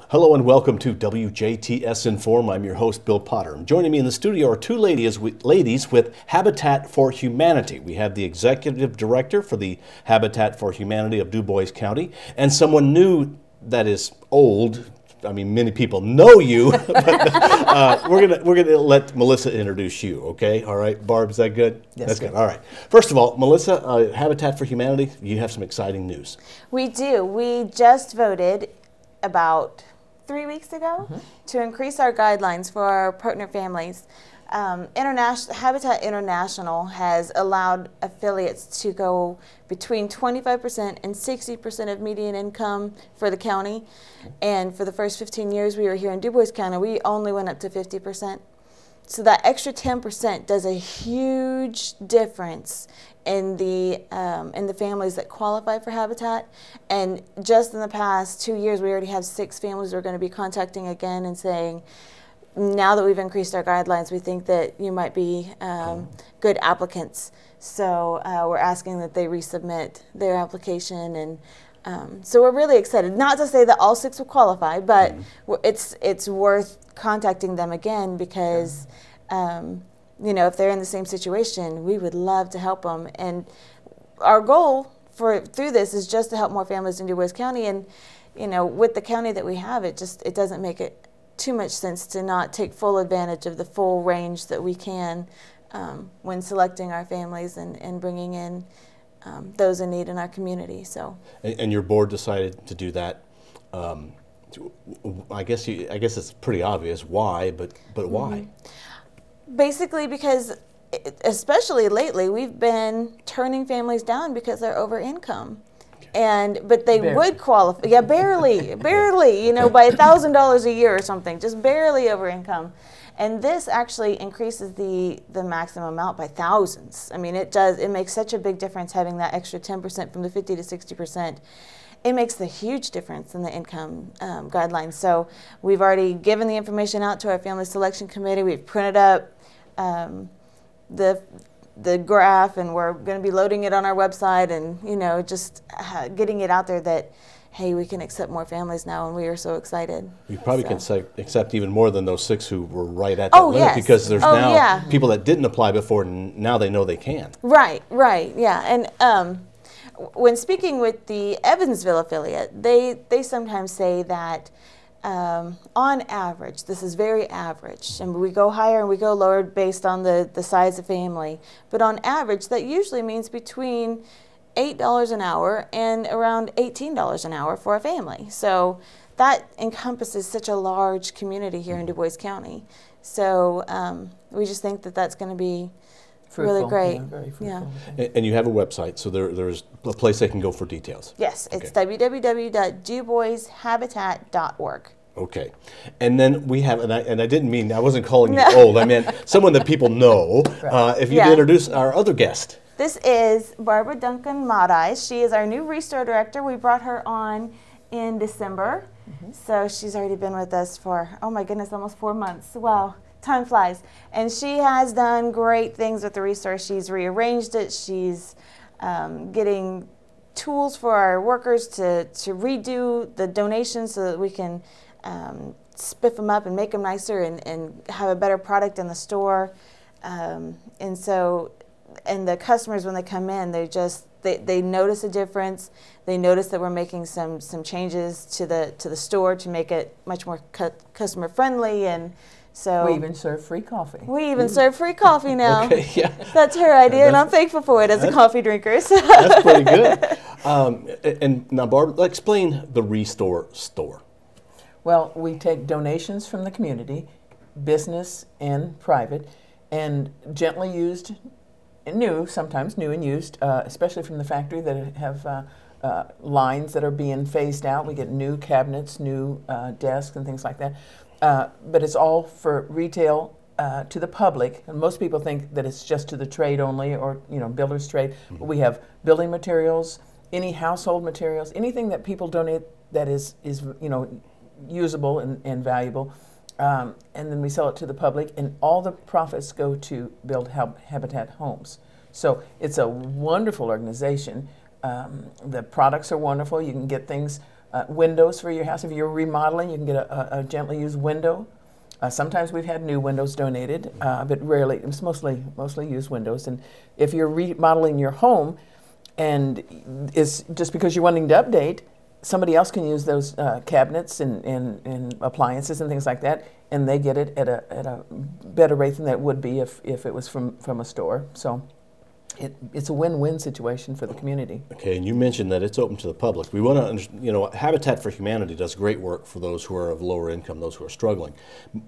Hello and welcome to WJTS in.form. I'm your host, Bill Potter. Joining me in the studio are two ladies with Habitat for Humanity. We have the Executive Director for the Habitat for Humanity of Dubois County and someone new that is old. I mean, many people know you, but we're gonna let Melissa introduce you, okay? All right, Barb, is that good? Yes, that's good. All right. First of all, Melissa, Habitat for Humanity, you have some exciting news. We do. We just voted about 3 weeks ago to increase our guidelines for our partner families. Habitat International has allowed affiliates to go between 25% and 60% of median income for the county. And for the first 15 years we were here in Dubois County, we only went up to 50%. So that extra 10% does a huge difference in the families that qualify for Habitat. And just in the past 2 years, we already have 6 families we're going to be contacting again and saying, now that we've increased our guidelines, we think that you might be good applicants. So we're asking that they resubmit their application, and so we're really excited. Not to say that all 6 will qualify, but it's worth contacting them again because you know, if they're in the same situation, we would love to help them. And our goal through this is just to help more families in Dubois County. And you know, with the county that we have, it doesn't make it too much sense to not take full advantage of the full range that we can when selecting our families and bringing in those in need in our community. So. And your board decided to do that. I guess it's pretty obvious why, but why? Basically because, especially lately, we've been turning families down because they're over income. But they would qualify, yeah, barely, you know, by $1,000 a year or something, just barely over income. And this actually increases the maximum amount by thousands. I mean, it makes such a big difference having that extra 10% from the 50 to 60%. It makes a huge difference in the income guidelines. So we've already given the information out to our family selection committee. We've printed up the graph, and we're going to be loading it on our website, and you know, just getting it out there that, hey, we can accept more families now, and we are so excited. You probably can accept even more than those 6 who were right at that limit, because there's now people that didn't apply before, and now they know they can. Right, yeah. And when speaking with the Evansville affiliate, they sometimes say that on average, this is very average, and we go higher and we go lower based on the size of family, but on average that usually means between $8 an hour and around $18 an hour for a family. So that encompasses such a large community here in Dubois County. So we just think that that's going to be fruitful, really great. Yeah, very fruitful. Yeah. And you have a website, so there's a place they can go for details. Yes, it's www.duboishabitat.org. Okay, and then we have, and I didn't mean, I wasn't calling you old, I meant someone that people know. Right. If you could introduce our other guest. This is Barbara Duncan Matheis. She is our new Restore Director. We brought her on in December, so she's already been with us for, oh my goodness, almost 4 months. Wow, time flies. And she has done great things with the Restore. She's rearranged it. She's getting tools for our workers to redo the donations so that we can spiff them up and make them nicer and have a better product in the store. And the customers, when they come in, they notice a difference. They notice that we're making some changes to the store to make it much more customer friendly, and so we even serve free coffee. We even serve free coffee now. Okay, yeah. That's her idea, and I'm thankful for it as a coffee drinker. So. That's pretty good. And now, Barb, explain the Restore store. Well, we take donations from the community, business and private, and gently used, sometimes new and used, especially from the factory that have lines that are being phased out. We get new cabinets, new desks and things like that. But it's all for retail to the public. And most people think that it's just to the trade only, or builder's trade. But we have building materials, any household materials, anything that people donate that is usable and valuable, and then we sell it to the public, and all the profits go to build Habitat homes. So it's a wonderful organization. The products are wonderful. You can get things windows for your house. If you're remodeling, you can get a gently used window. Sometimes we've had new windows donated, but rarely. It's mostly used windows. And if you're remodeling your home, and it's just because you're wanting to update, somebody else can use those cabinets and appliances and things like that, and they get it at a better rate than that would be if it was from a store. So it's a win-win situation for the community. Okay, and you mentioned that it's open to the public. We want to, you know, Habitat for Humanity does great work for those who are of lower income, those who are struggling.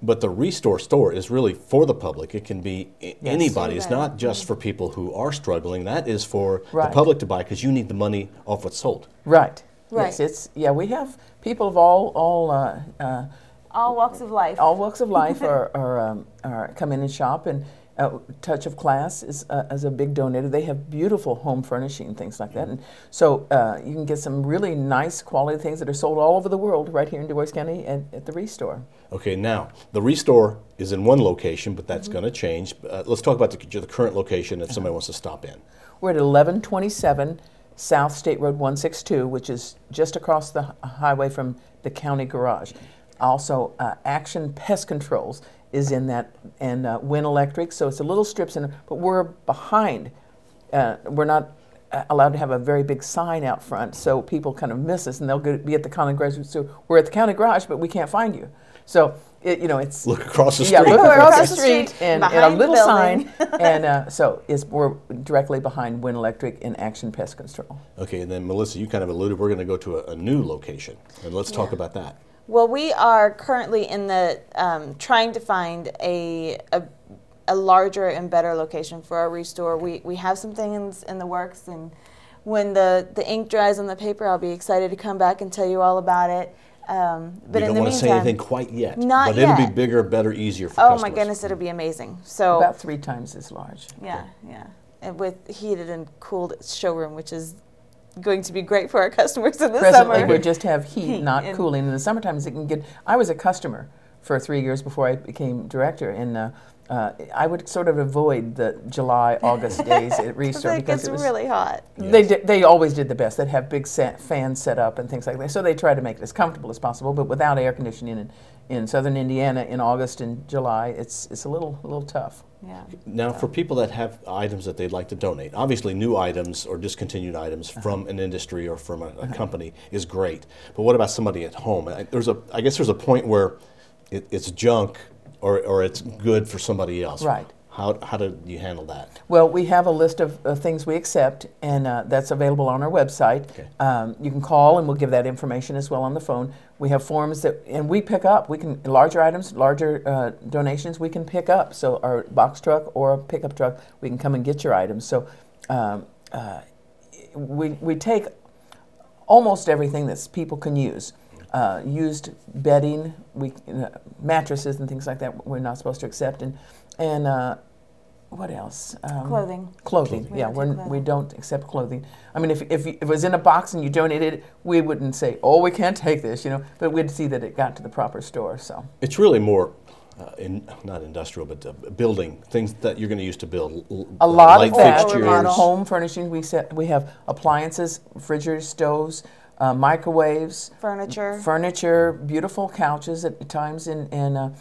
But the Restore store is really for the public. It can be anybody. It's not just for people who are struggling. That is for the public to buy because you need the money off what's sold. Right. Right. Yes, we have people of all walks of life. All walks of life are come in and shop, and Touch of Class is a big donator. They have beautiful home furnishing, things like that, and so you can get some really nice quality things that are sold all over the world right here in Dubois County at the Restore. Okay, now the Restore is in one location, but that's going to change. Let's talk about the current location if somebody wants to stop in. We're at 1127 South State Road 162, which is just across the highway from the county garage. Also, Action Pest Controls is in that, and Win Electric, so it's a little strips in, but we're behind. We're not allowed to have a very big sign out front, so people kind of miss us, and they'll be at the county garage. So we're at the county garage, but we can't find you. So it's look across the street. Yeah, look across the street and a little building. sign, and so we're directly behind Win Electric and Action Pest Control. Okay, and then Melissa, you kind of alluded we're going to go to a new location, and let's talk about that. Well, we are currently in the trying to find a larger and better location for our Restore. We have some things in the works, and when the ink dries on the paper, I'll be excited to come back and tell you all about it. But we don't want to say anything quite yet. Not but yet. It'll be bigger, better, easier for customers. Oh my goodness, it'll be amazing. So about 3 times as large. Yeah, yeah, and with heated and cooled showroom, which is going to be great for our customers in the Presently, summer. we just have heat, not cooling. In the summertime, it can get. I was a customer for 3 years before I became director, and I would sort of avoid the July, August days at Restore because it was really hot. Yes. They always did the best. They'd have big fans set up and things like that. So they tried to make it as comfortable as possible, but without air conditioning in southern Indiana in August and July, it's a little tough. Yeah. Now, for people that have items that they'd like to donate, obviously new items or discontinued items from an industry or from a company is great. But what about somebody at home? I guess there's a point where it's junk or it's good for somebody else. Right. How do you handle that? Well, we have a list of things we accept, and that's available on our website. Okay. You can call, and we'll give that information as well on the phone. We have forms and we pick up. We can larger items, larger donations. We can pick up. So our box truck or a pickup truck, we can come and get your items. So we take almost everything that people can use. Used bedding, mattresses and things like that. We're not supposed to accept, and what else? Clothing. Clothing. Yeah, we don't accept clothing. I mean, if it was in a box and you donated it, we wouldn't say, "Oh, we can't take this," But we'd see that it got to the proper store. So it's really more. Not industrial, but building things that you're going to use to build. A lot light of that. fixtures. Home furnishing. We have appliances, refrigerators, stoves, microwaves, furniture, beautiful couches at times, and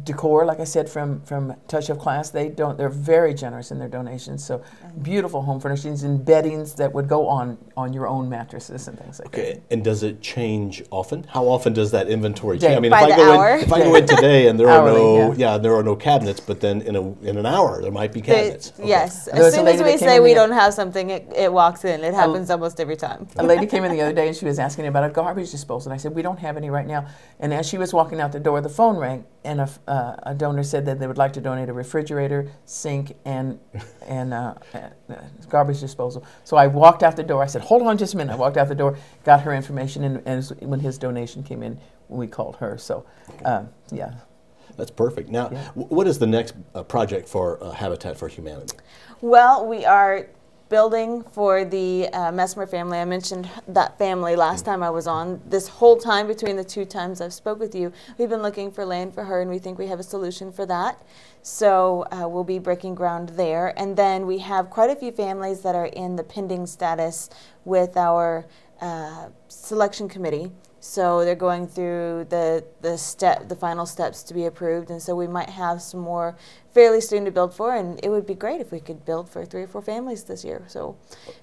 decor. Like I said, from Touch of Class, they're very generous in their donations. So beautiful home furnishings and beddings that would go on your own mattresses and things like that. Okay, and does it change often? How often does that inventory Day. change? I mean, By if I go in today and there Hourly, there are no cabinets, but then in an hour there might be cabinets. Yes, There was as a soon lady as we that came say in we the- don't have something, it walks in. It happens almost every time. A lady came in the other day and she was asking about a garbage disposal. And I said, we don't have any right now. And as she was walking out the door, the phone rang, and a donor said that they would like to donate a refrigerator, sink, and garbage disposal. So I walked out the door. I said, hold on just a minute. I walked out the door, got her information, and when his donation came in, we called her. So, yeah. That's perfect. Now, what is the next project for Habitat for Humanity? Well, we are building for the Mesmer family. I mentioned that family last time I was on. This whole time between the 2 times I've spoke with you, we've been looking for land for her, and we think we have a solution for that. So we'll be breaking ground there. And then we have quite a few families that are in the pending status with our selection committee. So they're going through the final steps to be approved, and so we might have some more fairly soon to build for, and it would be great if we could build for 3 or 4 families this year. So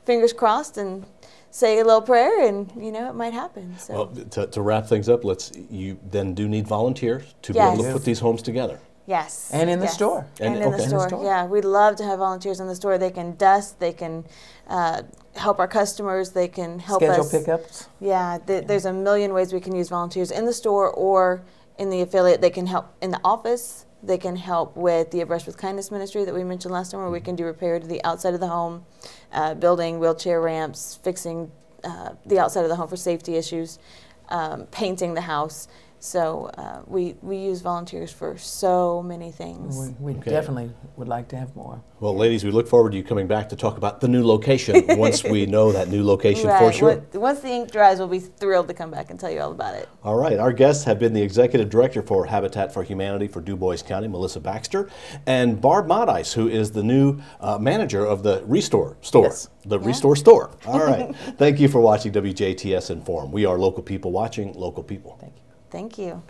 fingers crossed, and say a little prayer, and you know, it might happen. So. Well, to wrap things up, you then do need volunteers to be able to put these homes together. Yes. And in the store. And in the store. Yeah, we'd love to have volunteers in the store. They can dust, they can help our customers, they can help Schedule us. pickups. Yeah, there's a million ways we can use volunteers in the store or in the affiliate. They can help in the office. They can help with the Brush with Kindness ministry that we mentioned last time, where we can do repair to the outside of the home, building wheelchair ramps, fixing the outside of the home for safety issues, painting the house. So we use volunteers for so many things. We definitely would like to have more. Well, ladies, we look forward to you coming back to talk about the new location once we know that new location for sure. Once the ink dries, we'll be thrilled to come back and tell you all about it. All right. Our guests have been the Executive Director for Habitat for Humanity for Dubois County, Melissa Baxter, and Barb Matheis, who is the new manager of the Restore store. Yes. The Restore store. All right. Thank you for watching WJTS Inform. We are local people watching local people. Thank you. Thank you.